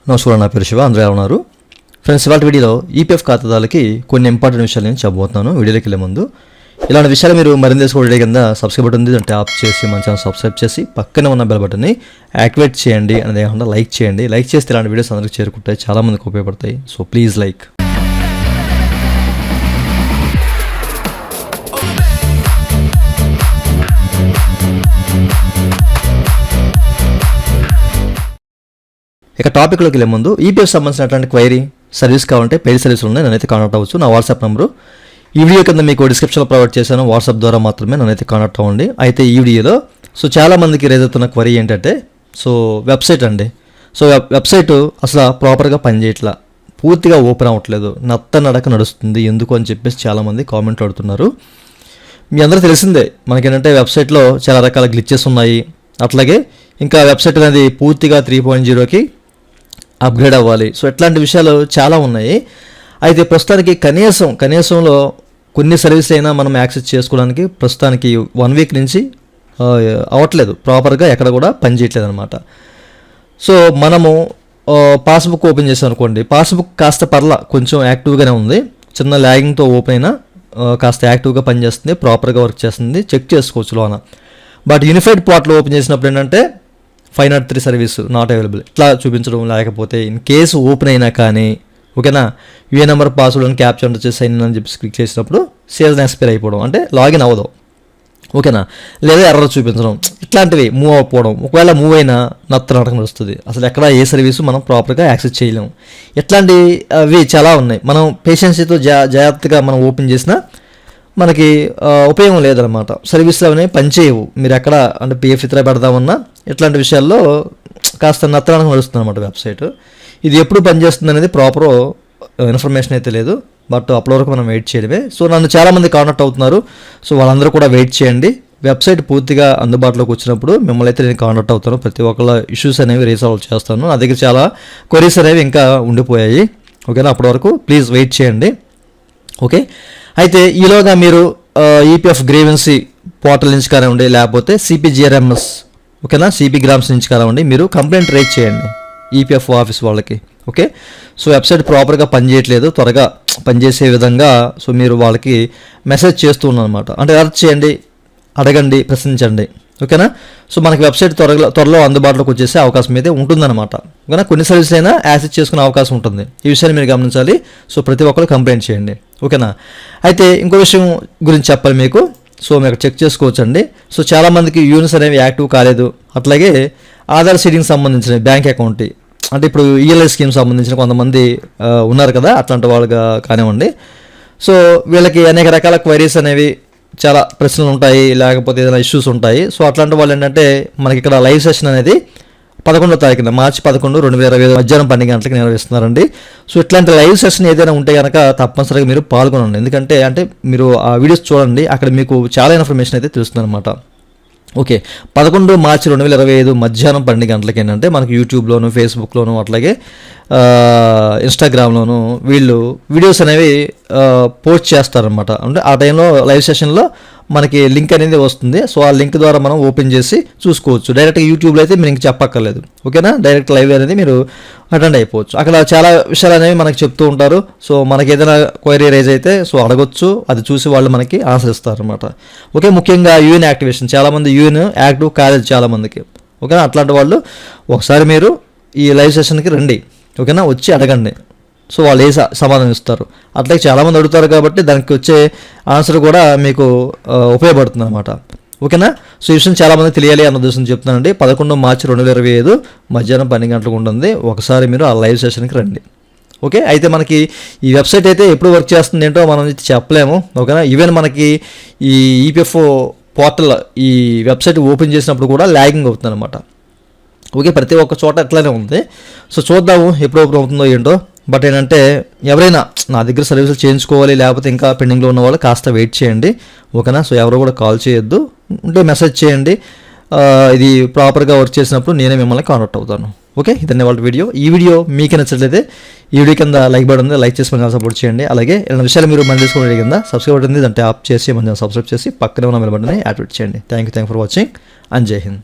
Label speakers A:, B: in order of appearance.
A: నమస్కారం, నా పేరు శివ. అందరూ ఎలా ఉన్నారు ఫ్రెండ్స్? ఇవాళ వీడియోలో ఈపీఎఫ్ ఖాతాదారులకి కొన్ని ఇంపార్టెంట్ విషయాలు నేను చెప్పబోతున్నాను. వీడియోలోకి వెళ్ళే ముందు ఇలాంటి విషయాలు మీరు మరింత తెలుసుకోవడం కింద సబ్స్క్రైబ్ బటన్ ఉంది, ట్యాప్ చేసి మన ఛానల్ సబ్స్క్రైబ్ చేసి పక్కనే ఉన్న బెల్ బటన్ని యాక్టివేట్ చేయండి. అనేది కాకుండా లైక్ చేయండి. లైక్ చేస్తే ఇలాంటి వీడియోస్ అందరికీ చేరుకుంటాయి, చాలామందికి ఉపయోగపడతాయి. So please like. ఇక టాపిక్లోకి వెళ్ళే ముందు ఈపీఎఫ్ సంబంధించినటువంటి క్వైరీ సర్వీస్ కావాలంటే పెయిడ్ సర్వీసులు ఉన్నాయి, నన్నైతే కాంటాక్ట్ అవ్వచ్చు. నా వాట్సాప్ నెంబరు ఈ వీడియో కింద మీకు డిస్క్రిప్షన్లో ప్రొవైడ్ చేశాను. వాట్సాప్ ద్వారా మాత్రమే నన్నైతే కాంటాక్ట్ అవ్వండి. అయితే ఈ వీడియోలో చాలామందికి రేజ్ అవుతున్న క్వరీ ఏంటంటే వెబ్సైట్ అండి. వెబ్సైట్ అసలు ప్రాపర్గా పనిచేయట్లా, పూర్తిగా ఓపెన్ అవ్వట్లేదు, నడక నడుస్తుంది ఎందుకు అని చెప్పేసి చాలామంది కామెంట్లు అడుగుతున్నారు. మీ అందరూ తెలిసిందే మనకేంటంటే వెబ్సైట్లో చాలా రకాల గ్లిచెస్ ఉన్నాయి. అట్లాగే ఇంకా వెబ్సైట్ అనేది పూర్తిగా 3.0కి అప్గ్రేడ్ అవ్వాలి. ఇట్లాంటి విషయాలు చాలా ఉన్నాయి. అయితే ప్రస్తుతానికి కనీసంలో కొన్ని సర్వీసులు అయినా మనం యాక్సెస్ చేసుకోవడానికి ప్రస్తుతానికి 1 వీక్ నుంచి అవ్వట్లేదు, ప్రాపర్గా ఎక్కడ కూడా పనిచేయట్లేదు అనమాట. మనము పాస్బుక్ ఓపెన్ చేసాం అనుకోండి, పాస్బుక్ కాస్త కొంచెం యాక్టివ్గానే ఉంది, చిన్న ల్యాగింగ్తో ఓపెన్ అయినా కాస్త యాక్టివ్గా పనిచేస్తుంది, ప్రాపర్గా వర్క్ చేస్తుంది, చెక్ చేసుకోవచ్చు లోన. బట్ యూనిఫైడ్ పోర్టల్ ఓపెన్ చేసినప్పుడు ఏంటంటే 503 సర్వీస్ నాట్ అవైలబుల్ ఇట్లా చూపించడం, లేకపోతే ఇన్ కేసు ఓపెన్ అయినా కానీ ఓకేనా యూఏ నెంబర్ పాస్వర్డ్ అని క్యాప్చర్ వచ్చేసి సైన్ అని చెప్పి క్లిక్ చేసినప్పుడు సేల్స్ ఎక్స్పైర్ అయిపోవడం, అంటే లాగిన్ అవ్వదు ఓకేనా, లేదా ఎర్రర్ చూపించడం, ఇట్లాంటివి మూవ్ అవ్వకపోవడం. ఒకవేళ మూవ్ అయినా నడక వస్తుంది, అసలు ఎక్కడ ఏ సర్వీసు మనం ప్రాపర్గా యాక్సెస్ చేయలేము. ఇట్లాంటివి చాలా ఉన్నాయి. మనం పేషెన్సీతో జాగ్రత్తగా మనం ఓపెన్ చేసినా మనకి ఉపయోగం లేదనమాట. సర్వీసులు అనేవి పనిచేయవు. మీరు ఎక్కడ అంటే పిఎఫ్ ఇతర పెడదామన్నా ఇట్లాంటి విషయాల్లో కాస్త నత్తడానికి నడుస్తుంది అనమాట వెబ్సైట్. ఇది ఎప్పుడు పనిచేస్తుంది అనేది ప్రాపర్ ఇన్ఫర్మేషన్ అయితే లేదు, బట్ అప్పటి వరకు మనం వెయిట్ చేయడమే. నన్ను చాలామంది కాంటాక్ట్ అవుతున్నారు. వాళ్ళందరూ కూడా వెయిట్ చేయండి. వెబ్సైట్ పూర్తిగా అందుబాటులోకి వచ్చినప్పుడు మిమ్మల్ని అయితే నేను కాంటాక్ట్ అవుతాను. ప్రతి ఒక్కళ్ళ ఇష్యూస్ అనేవి రీసాల్వ్ చేస్తాను. నా దగ్గర చాలా క్వరీస్ అనేవి ఇంకా ఉండిపోయాయి ఓకేనా. అప్పటి వరకు ప్లీజ్ వెయిట్ చేయండి ఓకే. అయితే ఈలోగా మీరు ఈపీఎఫ్ గ్రీవెన్సీ పోర్టల్ నుంచి కానివ్వండి, లేకపోతే సిపిజిఆర్ఎంఎస్ ఓకేనా, సిపి గ్రామ్స్ నుంచి కానివ్వండి, మీరు కంప్లైంట్ రేజ్ చేయండి ఈపీఎఫ్ ఆఫీస్ వాళ్ళకి ఓకే. వెబ్సైట్ ప్రాపర్గా పనిచేయట్లేదు, త్వరగా పనిచేసే విధంగా మీరు వాళ్ళకి మెసేజ్ చేస్తూ ఉన్నాను అనమాట. అంటే అరెస్ట్ చేయండి, అడగండి, ప్రశ్నించండి ఓకేనా. మనకి వెబ్సైట్ త్వరలో అందుబాటులోకి వచ్చేసే అవకాశం అయితే ఉంటుందన్నమాట ఓకేనా. కొన్ని సర్వీసులు అయినా యాక్సెస్ చేసుకునే అవకాశం ఉంటుంది. ఈ విషయాన్ని మీరు గమనించాలి. ప్రతి ఒక్కరు కంప్లైంట్ చేయండి ఓకేనా. అయితే ఇంకో విషయం గురించి చెప్పాలి మీకు. మీరు చెక్ చేసుకోవచ్చండి. చాలామందికి యూనిట్స్ అనేవి యాక్టివ్ కాలేదు. అట్లాగే ఆధార్ సీడింగ్ సంబంధించిన బ్యాంక్ అకౌంట్, అంటే ఇప్పుడు ఈఎల్ఐ స్కీమ్ సంబంధించిన కొంతమంది ఉన్నారు కదా, అట్లాంటి వాళ్ళుగా కానివ్వండి. వీళ్ళకి అనేక రకాల క్వైరీస్ అనేవి, చాలా ప్రశ్నలు ఉంటాయి, లేకపోతే ఏదైనా ఇష్యూస్ ఉంటాయి. అట్లాంటి వాళ్ళు ఏంటంటే మనకి ఇక్కడ లైవ్ సెషన్ అనేది 11వ తారీఖున మార్చి 11, 2025 మధ్యాహ్నం 12 గంటలకు నిర్వహిస్తున్నారండి. ఇట్లాంటి లైవ్ సెషన్ ఏదైనా ఉంటే కనుక తప్పనిసరిగా మీరు పాల్గొనండి. ఎందుకంటే మీరు ఆ వీడియోస్ చూడండి, అక్కడ మీకు చాలా ఇన్ఫర్మేషన్ అయితే తెలుస్తుంది అనమాట ఓకే. 11 మార్చి 2025 మధ్యాహ్నం 12 గంటలకి ఏంటంటే మనకి యూట్యూబ్లోను, ఫేస్బుక్లోను, అట్లాగే ఇన్స్టాగ్రామ్లోను వీళ్ళు వీడియోస్ అనేవి పోస్ట్ చేస్తారనమాట. అంటే ఆ టైంలో లైవ్ సెషన్లో మనకి లింక్ అనేది వస్తుంది. ఆ లింక్ ద్వారా మనం ఓపెన్ చేసి చూసుకోవచ్చు. డైరెక్ట్గా యూట్యూబ్లో అయితే మీరు ఇంక చెప్పక్కర్లేదు ఓకేనా. డైరెక్ట్ లైవ్ అనేది మీరు అటెండ్ అయిపోవచ్చు. అక్కడ చాలా విషయాలు అనేవి మనకి చెప్తూ ఉంటారు. మనకి ఏదైనా క్వైరీ రైజ్ అయితే అడగొచ్చు, అది చూసి వాళ్ళు మనకి ఆన్సర్ ఇస్తారు అనమాట ఓకే. ముఖ్యంగా యూఎన్ యాక్టివేషన్, చాలామంది యూఎన్ యాక్టివ్ కాలేదు చాలామందికి ఓకేనా. అట్లాంటి వాళ్ళు ఒకసారి మీరు ఈ లైవ్ సెషన్కి రండి ఓకేనా, వచ్చి అడగండి. వాళ్ళు ఏ సమాధానం ఇస్తారు. అట్లాగే చాలామంది అడుగుతారు కాబట్టి దానికి వచ్చే ఆన్సర్ కూడా మీకు ఉపయోగపడుతుంది అనమాట ఓకేనా. ఈ విషయం చాలామంది తెలియాలి అన్న ఉద్దేశం చెప్తున్నానండి. 11 మార్చి 2025 మధ్యాహ్నం 12 గంటలకు ఉంటుంది. ఒకసారి మీరు ఆ లైవ్ సెషన్కి రండి ఓకే. అయితే మనకి ఈ వెబ్సైట్ అయితే ఎప్పుడు వర్క్ చేస్తుంది ఏంటో మనం చెప్పలేము ఓకేనా. ఈవెన్ మనకి ఈ ఈపీఎఫ్ పోర్టల్ ఈ వెబ్సైట్ ఓపెన్ చేసినప్పుడు కూడా ల్యాగింగ్ అవుతుంది అనమాట ఓకే. ప్రతి ఒక్క చోట ఎట్లానే ఉంది. చూద్దాము ఎప్పుడు ఓపెన్ అవుతుందో ఏంటో. బట్ ఏంటంటే ఎవరైనా నా దగ్గర సర్వీసులు చేయించుకోవాలి, లేకపోతే ఇంకా పెండింగ్లో ఉన్న వాళ్ళు కాస్త వెయిట్ చేయండి ఓకేనా. ఎవరు కూడా కాల్ చేయొద్దు, ఉంటే మెసేజ్ చేయండి. ఇది ప్రాపర్గా వర్క్ చేసినప్పుడు నేనే మిమ్మల్ని కాంటాక్ట్ అవుతాను ఓకే. ఇదన్నీ వాళ్ళ వీడియో. ఈ వీడియో మీకు నచ్చినట్లయితే ఈ వీడియో కింద లైక్ బటన్ ఉంది, లైక్ చేసి మన సపోర్ట్ చేయండి. అలాగే ఇలాంటి విషయాలు మీరు మన తెలుసుకోవడం కింద సబ్స్క్రైబ్ బటన్ ఉంది, దాన్ని ట్యాప్ చేసి మన సబ్స్క్రైబ్ చేసి పక్కనే ఉన్న బెల్ బటన్ని యాక్టివేట్ చేయండి. Thank you for watching and జై హింద్.